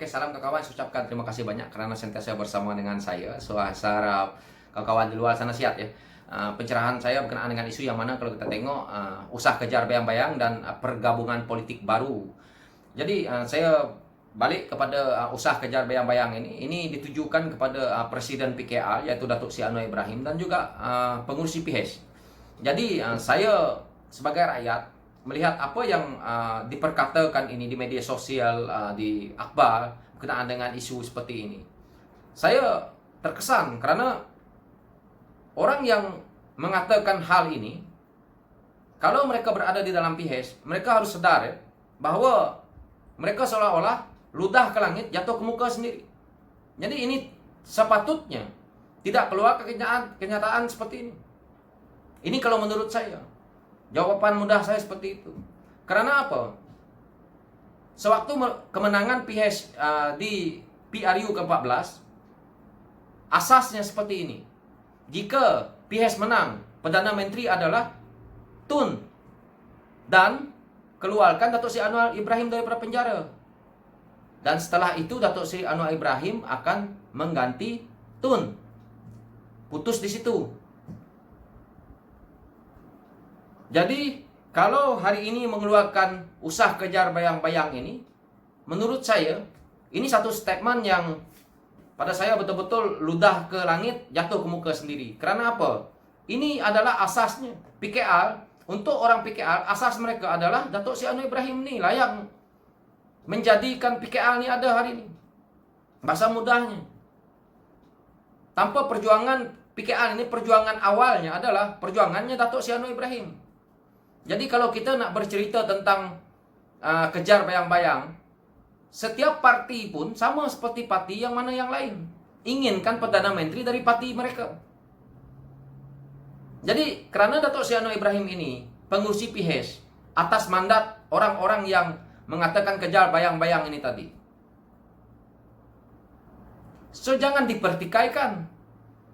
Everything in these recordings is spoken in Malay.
Oke, salam kawan-kawan. Saya ucapkan terima kasih banyak karena sentiasa bersama dengan saya. Saya harap kawan-kawan di luar sana sehat ya. Pencerahan saya berkenaan dengan isu yang mana kalau kita tengok usah kejar bayang-bayang dan pergabungan politik baru. Jadi saya balik kepada usah kejar bayang-bayang ini. Ini ditujukan kepada Presiden PKR yaitu Datuk Seri Anwar Ibrahim dan juga pengurusi PH. Jadi saya sebagai rakyat melihat apa yang diperkatakan ini di media sosial, di akhbar berkenaan dengan isu seperti ini. Saya terkesan karena orang yang mengatakan hal ini, kalau mereka berada di dalam PH, mereka harus sadar ya, bahwa mereka seolah-olah ludah ke langit, jatuh ke muka sendiri. Jadi ini sepatutnya tidak keluar kenyataan seperti ini. Ini kalau menurut saya. Jawaban mudah saya seperti itu. Karena apa? Sewaktu kemenangan PH di PRU ke-14, asasnya seperti ini. Jika PH menang, Perdana Menteri adalah Tun. Dan keluarkan Datuk Seri Anwar Ibrahim daripada penjara. Dan setelah itu Datuk Seri Anwar Ibrahim akan mengganti Tun. Putus di situ. Jadi, kalau hari ini mengeluarkan usah kejar bayang-bayang ini, menurut saya, ini satu statement yang pada saya betul-betul ludah ke langit, jatuh ke muka sendiri. Karena apa? Ini adalah asasnya. PKR, untuk orang PKR, asas mereka adalah Datuk Seri Anwar Ibrahim ini layak menjadikan PKR ini ada hari ini. Bahasa mudahnya. Tanpa perjuangan PKR ini, perjuangan awalnya adalah perjuangannya Datuk Seri Anwar Ibrahim. Jadi kalau kita nak bercerita tentang kejar bayang-bayang, setiap parti pun sama seperti parti yang mana yang lain. Inginkan Perdana Menteri dari parti mereka. Jadi kerana Datuk Seri Anwar Ibrahim ini pengurusi PH atas mandat orang-orang yang mengatakan kejar bayang-bayang ini tadi. So jangan dipertikaikan.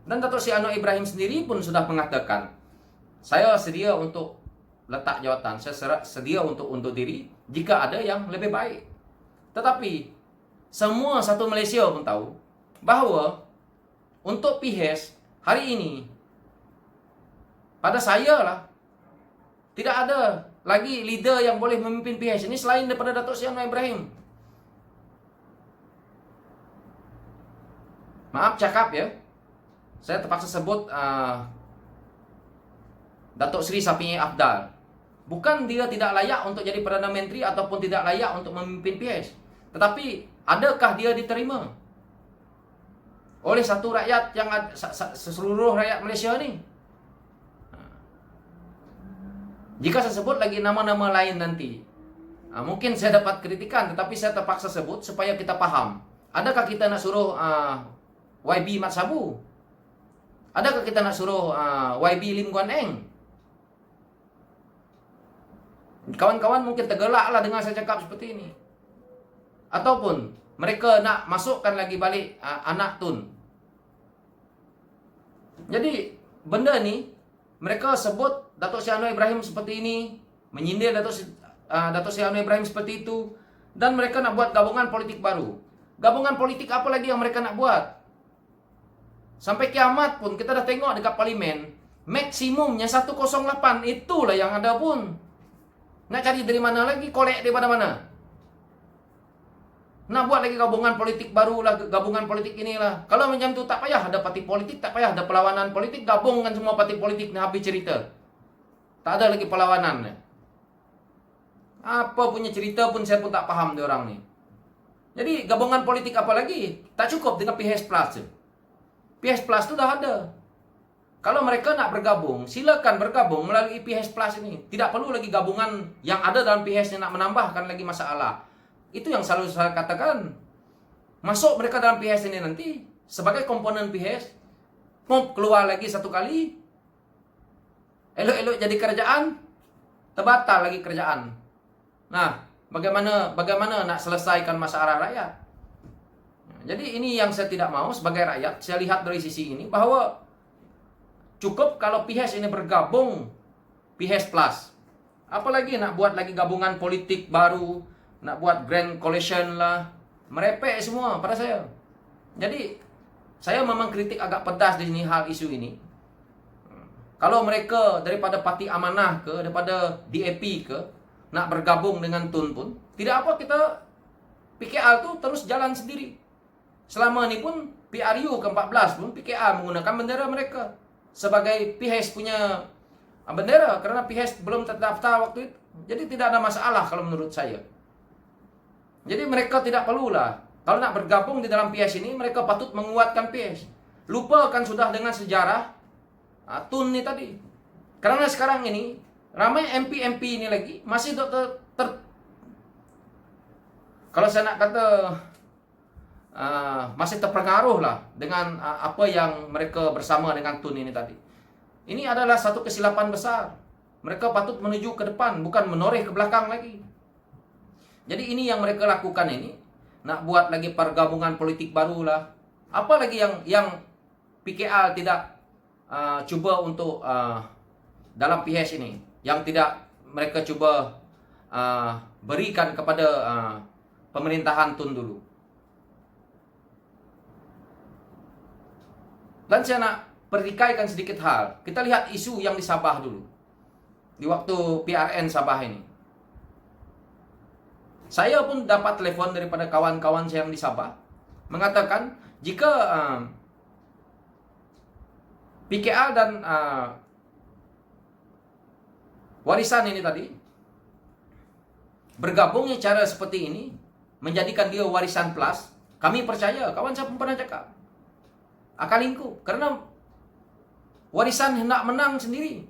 Dan Datuk Seri Anwar Ibrahim sendiri pun sudah mengatakan, saya sedia untuk letak jawatan, saya sedia untuk undur diri jika ada yang lebih baik. Tetapi semua satu Malaysia pun tahu bahawa untuk PH hari ini pada saya lah tidak ada lagi leader yang boleh memimpin PH ini selain daripada Datuk Seri Anwar Ibrahim. Maaf cakap ya, saya terpaksa sebut Datuk Seri Sapiei Apdal. Bukan dia tidak layak untuk jadi Perdana Menteri ataupun tidak layak untuk memimpin PH. Tetapi, adakah dia diterima oleh satu rakyat yang seluruh rakyat Malaysia ni? Jika saya sebut lagi nama-nama lain nanti, mungkin saya dapat kritikan, tetapi saya terpaksa sebut supaya kita faham. Adakah kita nak suruh YB Mat Sabu? Adakah kita nak suruh YB Lim Guan Eng? Kawan-kawan mungkin tergelaklah dengan saya cakap seperti ini. Ataupun mereka nak masukkan lagi balik anak Tun. Jadi benda ni mereka sebut Datuk Seri Anwar Ibrahim seperti ini, menyindir Datuk Seri Anwar Ibrahim seperti itu, dan mereka nak buat gabungan politik baru. Gabungan politik apa lagi yang mereka nak buat? Sampai kiamat pun kita dah tengok dekat parlimen, maksimumnya 108, itulah yang ada pun. Nak cari dari mana lagi? Kolek daripada mana? Nak buat lagi gabungan politik baru lah, gabungan politik inilah. Kalau macam tu tak payah ada parti politik, tak payah ada perlawanan politik, gabungkan semua parti politik ni habis cerita. Tak ada lagi perlawanan. Apa punya cerita pun saya pun tak faham dia orang ni. Jadi gabungan politik apa lagi? Tak cukup dengan PH Plus. PH Plus tu dah ada. Kalau mereka nak bergabung, silakan bergabung melalui PH Plus ini. Tidak perlu lagi gabungan yang ada dalam PH yang nak menambahkan lagi masalah. Itu yang selalu saya katakan. Masuk mereka dalam PH ini nanti sebagai komponen PH, mau keluar lagi satu kali, elok-elok jadi kerajaan, terbatal lagi kerajaan. Nah, bagaimana nak selesaikan masalah rakyat? Jadi ini yang saya tidak mau sebagai rakyat. Saya lihat dari sisi ini bahwa cukup kalau PH ini bergabung PH Plus. Apalagi nak buat lagi gabungan politik baru, nak buat Grand Coalition lah. merepek semua pada saya. Jadi saya memang kritik agak pedas di sini hal isu ini. Kalau mereka daripada Parti Amanah ke, daripada DAP ke, nak bergabung dengan TUN pun, tidak apa, kita PKR tu terus jalan sendiri. Selama ni pun PRU ke-14 pun PKR menggunakan bendera mereka sebagai PHS punya bendera, karena PHS belum terdaftar waktu itu. Jadi tidak ada masalah kalau menurut saya. Jadi mereka tidak perlulah, kalau nak bergabung di dalam PHS ini, mereka patut menguatkan PHS. Lupakan sudah dengan sejarah TUN ni tadi. Karena sekarang ini ramai MP-MP ini lagi masih kalau saya nak kata masih terpengaruh lah dengan apa yang mereka bersama dengan TUN ini tadi. Ini adalah satu kesilapan besar. Mereka patut menuju ke depan, bukan menoreh ke belakang lagi. Jadi ini yang mereka lakukan ini, nak buat lagi pergabungan politik baru lah. Apa lagi yang PKR tidak cuba untuk dalam PHS ini, yang tidak mereka cuba berikan kepada pemerintahan TUN dulu. Dan saya nak pertikaikan sedikit hal. Kita lihat isu yang di Sabah dulu, di waktu PRN Sabah ini. Saya pun dapat telepon daripada kawan-kawan saya yang di Sabah, mengatakan jika PKR dan warisan ini tadi bergabungnya cara seperti ini, menjadikan dia warisan plus, kami percaya, kawan saya pun pernah cakap, akal lingkup. Karena warisan hendak menang sendiri.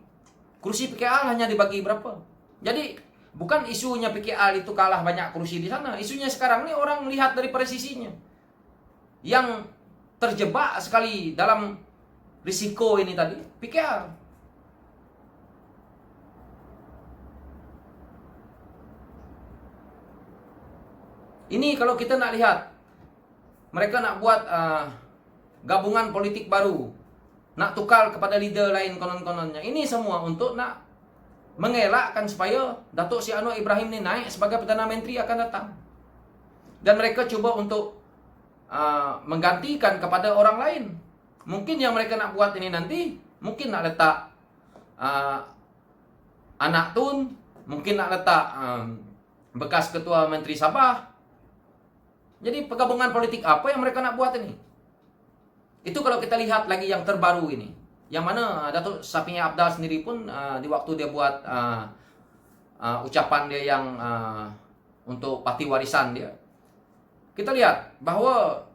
Kursi PKR hanya dibagi berapa. Jadi bukan isunya PKR itu kalah banyak kursi di sana. Isunya sekarang ini orang melihat dari sisinya. Yang terjebak sekali dalam risiko ini tadi, PKR. Ini kalau kita nak lihat, mereka nak buat gabungan politik baru, nak tukar kepada leader lain konon-kononnya. Ini semua untuk nak mengelakkan supaya Datuk Seri Anwar Ibrahim ni naik sebagai Perdana Menteri akan datang. Dan mereka cuba untuk menggantikan kepada orang lain. Mungkin yang mereka nak buat ini nanti, mungkin nak letak anak TUN, mungkin nak letak bekas Ketua Menteri Sabah. Jadi pergabungan politik apa yang mereka nak buat ini? Itu kalau kita lihat lagi yang terbaru ini, yang mana Datuk Safiya Abdal sendiri pun di waktu dia buat ucapan dia yang untuk parti warisan dia, kita lihat bahawa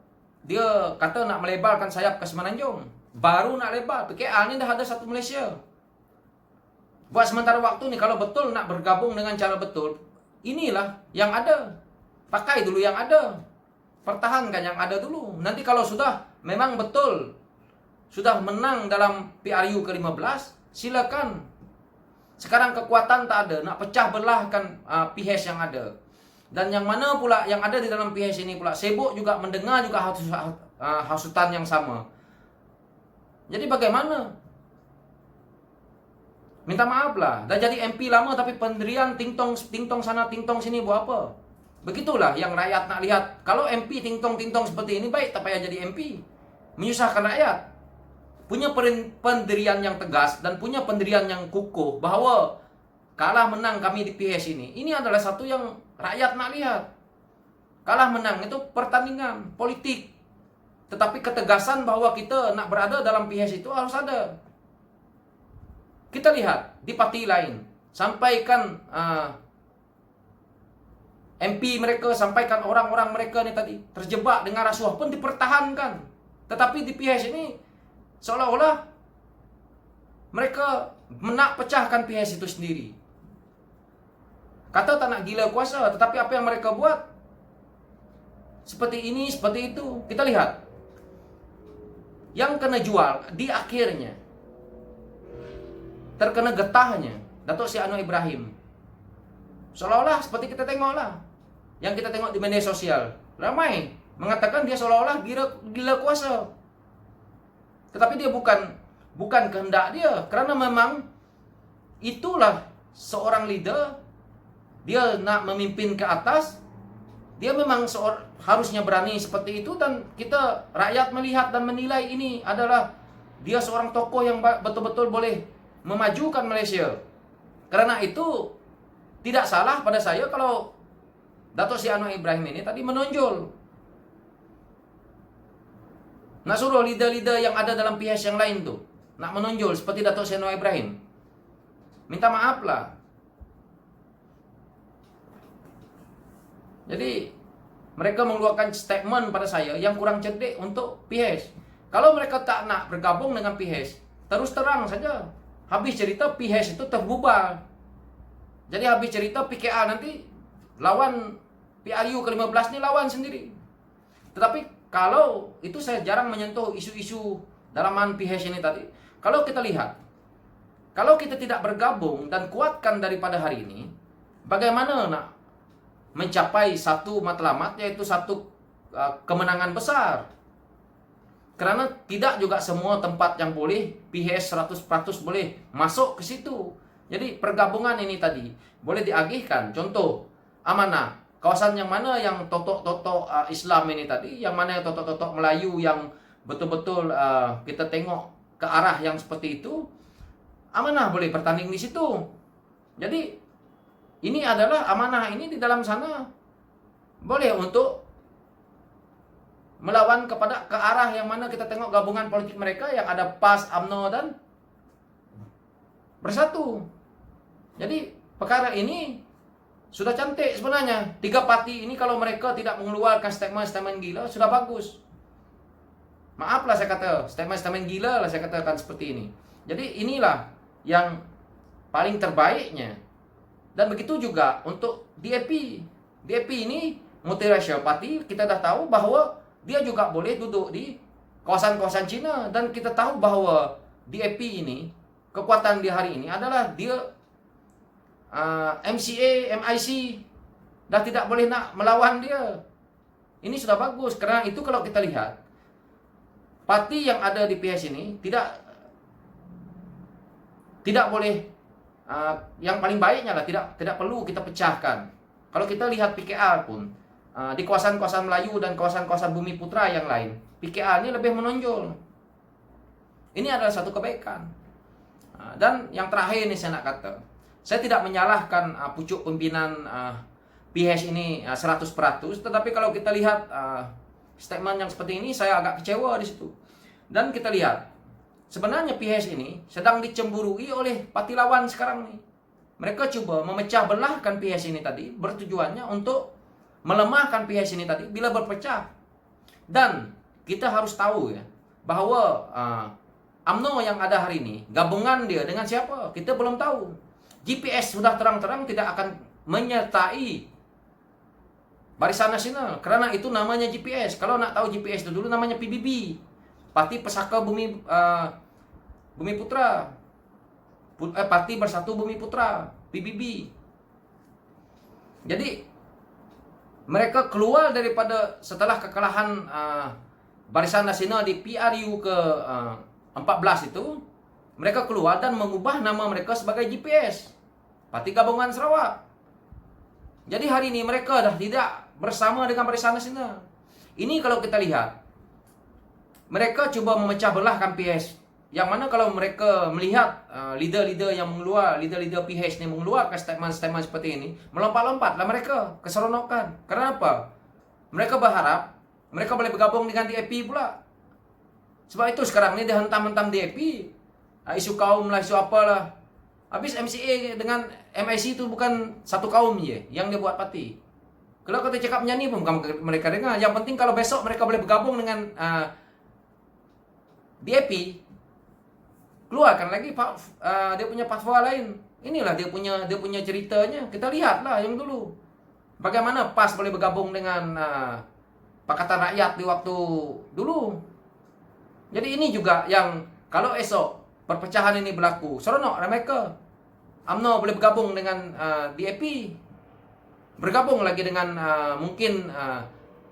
dia kata nak melebarkan sayap ke Semenanjung. Baru nak lebar, PKR ni dah ada satu Malaysia. Buat sementara waktu ni, kalau betul nak bergabung dengan cara betul, inilah yang ada. Pakai dulu yang ada, pertahankan yang ada dulu. Nanti kalau sudah memang betul sudah menang dalam PRU ke-15, silakan. Sekarang kekuatan tak ada, nak pecah belahkan PHS yang ada. Dan yang mana pula yang ada di dalam PHS ini pula sibuk juga mendengar juga hasutan yang sama. Jadi bagaimana? Minta maaf lah, dah jadi MP lama tapi pendirian tingtong sana tingtong sini buat apa? Begitulah yang rakyat nak lihat. Kalau MP tingtong seperti ini, baik tak payah jadi MP. Menyusahkan rakyat. Punya pendirian yang tegas dan punya pendirian yang kukuh bahawa kalah menang kami di PHS ini. Ini adalah satu yang rakyat nak lihat. Kalah menang itu pertandingan politik. Tetapi ketegasan bahawa kita nak berada dalam PHS itu harus ada. Kita lihat di parti lain, sampaikan MP mereka, sampaikan orang-orang mereka ni tadi terjebak dengan rasuah pun dipertahankan. Tetapi di PHS ini seolah-olah mereka nak pecahkan PHS itu sendiri. Kata tak nak gila kuasa, tetapi apa yang mereka buat seperti ini, seperti itu. Kita lihat yang kena jual di akhirnya, terkena getahnya Datuk Seri Anwar Ibrahim. Seolah-olah seperti kita tengok lah, yang kita tengok di media sosial, ramai mengatakan dia seolah-olah gila kuasa. Tetapi dia bukan kehendak dia, kerana memang itulah seorang leader. Dia nak memimpin ke atas, Dia memang harusnya berani seperti itu, dan kita rakyat melihat dan menilai ini adalah dia seorang tokoh yang betul-betul boleh memajukan Malaysia. Karena itu tidak salah pada saya kalau Dato' Sri Anwar Ibrahim ini tadi menonjol. Nak suruh leader-leader yang ada dalam pihak yang lain tuh nak menonjol seperti Dato' Sri Anwar Ibrahim. Minta maaf lah. Jadi mereka mengeluarkan statement pada saya yang kurang cerdik untuk PHS. Kalau mereka tak nak bergabung dengan PHS, terus terang saja. Habis cerita PHS itu terbubar. Jadi habis cerita PKR nanti lawan PRU ke-15 ini lawan sendiri. Tetapi kalau itu saya jarang menyentuh isu-isu dalaman PHS ini tadi. Kalau kita lihat, kalau kita tidak bergabung dan kuatkan daripada hari ini, bagaimana nak mencapai satu matlamat, yaitu satu kemenangan besar? Karena tidak juga semua tempat yang boleh PHS 100% boleh masuk ke situ. Jadi pergabungan ini tadi boleh diagihkan. Contoh, amanah. Kawasan yang mana yang totok-totok Islam ini tadi, yang mana yang totok-totok Melayu yang betul-betul kita tengok ke arah yang seperti itu, amanah boleh bertanding di situ. Jadi ini adalah amanah ini di dalam sana boleh untuk melawan ke arah yang mana kita tengok gabungan politik mereka yang ada PAS, UMNO dan Bersatu. Jadi perkara ini sudah cantik sebenarnya. 3 parti ini kalau mereka tidak mengeluarkan statement-statement gila sudah bagus. Maaflah saya kata, statement-statement gila lah saya katakan seperti ini. Jadi inilah yang paling terbaiknya. Dan begitu juga untuk DAP. DAP ini multiracial party, kita dah tahu bahwa dia juga boleh duduk di kawasan-kawasan Cina. Dan kita tahu bahwa DAP ini, kekuatan di hari ini adalah dia MCA, MIC dah tidak boleh nak melawan dia. Ini sudah bagus. Karena itu kalau kita lihat, parti yang ada di PHS ini tidak boleh, yang paling baiknya lah tidak perlu kita pecahkan. Kalau kita lihat PKR pun di kawasan-kawasan Melayu dan kawasan-kawasan Bumi Putra yang lain, PKR ini lebih menonjol. Ini adalah satu kebaikan. Dan yang terakhir ini saya nak kata, saya tidak menyalahkan pucuk pimpinan PHS ini 100%, tetapi kalau kita lihat statement yang seperti ini, saya agak kecewa di situ. Dan kita lihat sebenarnya PHS ini sedang dicemburui oleh parti lawan sekarang nih. Mereka coba memecah belahkan PHS ini tadi, bertujuannya untuk melemahkan PHS ini tadi bila berpecah. Dan kita harus tahu ya, bahwa UMNO yang ada hari ini, gabungan dia dengan siapa? Kita belum tahu. GPS sudah terang-terang tidak akan menyertai Barisan Nasional, karena itu namanya GPS. Kalau nak tahu GPS itu dulu namanya PBB, Parti Pesaka Bumi Putra, Parti Bersatu Bumi Putra, PBB. Jadi mereka keluar daripada setelah kekalahan Barisan Nasional di PRU ke 14 itu, mereka keluar dan mengubah nama mereka sebagai GPS, Parti Gabungan Sarawak. Jadi hari ini mereka dah tidak bersama dengan Barisan Nasional. Ini kalau kita lihat, mereka coba memecah belahkan PHS. Yang mana kalau mereka melihat leader-leader yang mengeluar, leader-leader PHS ini mengeluarkan statement-statement seperti ini, melompat-lompatlah mereka keseronokan. Karena apa? Mereka berharap mereka boleh bergabung dengan DAP pula. Sebab itu sekarang ini dia hentam-hentam DAP, isu kaum lah, isu apalah. Habis MCA dengan MIC itu bukan satu kaum je yang dia buat parti. Kalau kita cakap nyanyi pun bukan mereka dengar. Yang penting kalau besok mereka boleh bergabung dengan DAP, keluarkan lagi dia punya fatwa lain. Inilah dia punya ceritanya. Kita lihatlah yang dulu. Bagaimana PAS boleh bergabung dengan Pakatan Rakyat di waktu dulu. Jadi ini juga yang kalau esok perpecahan ini berlaku, seronok mereka. UMNO boleh bergabung dengan DAP, bergabung lagi dengan mungkin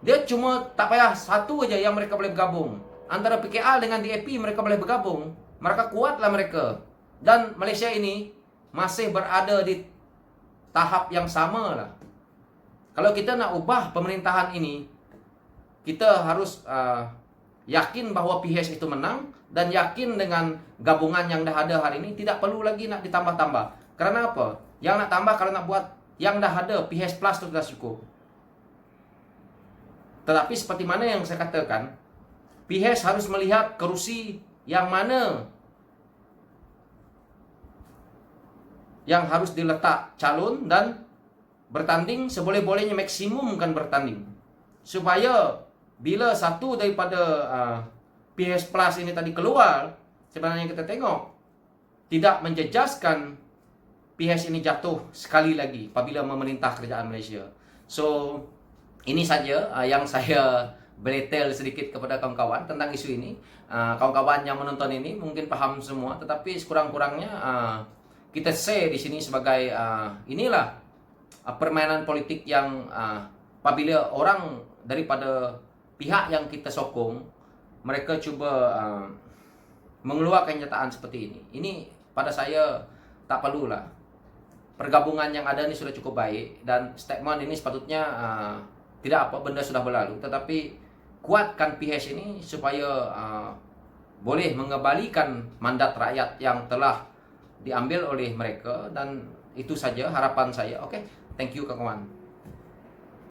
dia cuma tak payah satu aja yang mereka boleh bergabung. Antara PKR dengan DAP mereka boleh bergabung, maka kuatlah mereka. Dan Malaysia ini masih berada di tahap yang sama lah. Kalau kita nak ubah pemerintahan ini, kita harus yakin bahwa PHS itu menang, dan yakin dengan gabungan yang dah ada hari ini tidak perlu lagi nak ditambah-tambah. Karena apa? Yang nak tambah kalau nak buat yang dah ada PHS Plus itu sudah cukup. Tetapi seperti mana yang saya katakan, PHS harus melihat kerusi yang mana yang harus diletak calon dan bertanding seboleh-bolehnya, maksimumkan bertanding. Supaya bila satu daripada PHS Plus ini tadi keluar, sebenarnya kita tengok tidak menjejaskan PHS ini jatuh sekali lagi apabila memerintah kerajaan Malaysia. So, ini saja yang saya beletel sedikit kepada kawan-kawan tentang isu ini. Kawan-kawan yang menonton ini mungkin paham semua, tetapi sekurang-kurangnya kita share di sini sebagai inilah permainan politik yang apabila orang daripada pihak yang kita sokong, mereka cuba mengeluarkan kenyataan seperti ini. Ini pada saya tak perlulah. Pergabungan yang ada ini sudah cukup baik, dan statement ini sepatutnya tidak apa, benda sudah berlalu, tetapi kuatkan PHS ini supaya boleh mengembalikan mandat rakyat yang telah diambil oleh mereka, dan itu saja harapan saya. Oke, thank you kawan-kawan.